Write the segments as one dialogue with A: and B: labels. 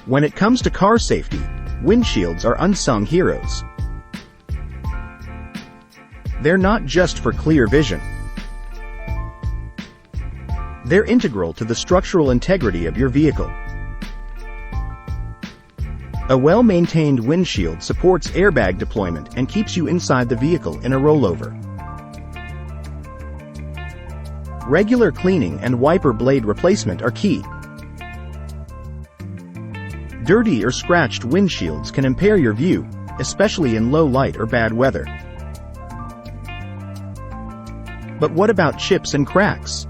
A: When it comes to car safety, windshields are unsung heroes. They're not just for clear vision. They're integral to the structural integrity of your vehicle. A well-maintained windshield supports airbag deployment and keeps you inside the vehicle in a rollover. Regular cleaning and wiper blade replacement are key. Dirty or scratched windshields can impair your view, especially in low light or bad weather. But what about chips and cracks?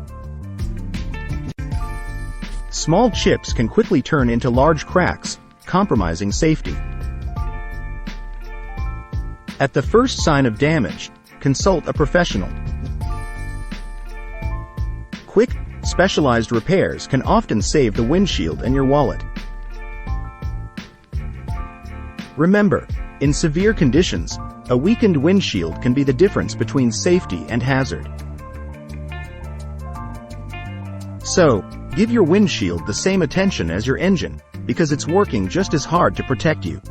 A: Small chips can quickly turn into large cracks, compromising safety. At the first sign of damage, consult a professional. Quick, specialized repairs can often save the windshield and your wallet. Remember, in severe conditions, a weakened windshield can be the difference between safety and hazard. So, give your windshield the same attention as your engine, because it's working just as hard to protect you.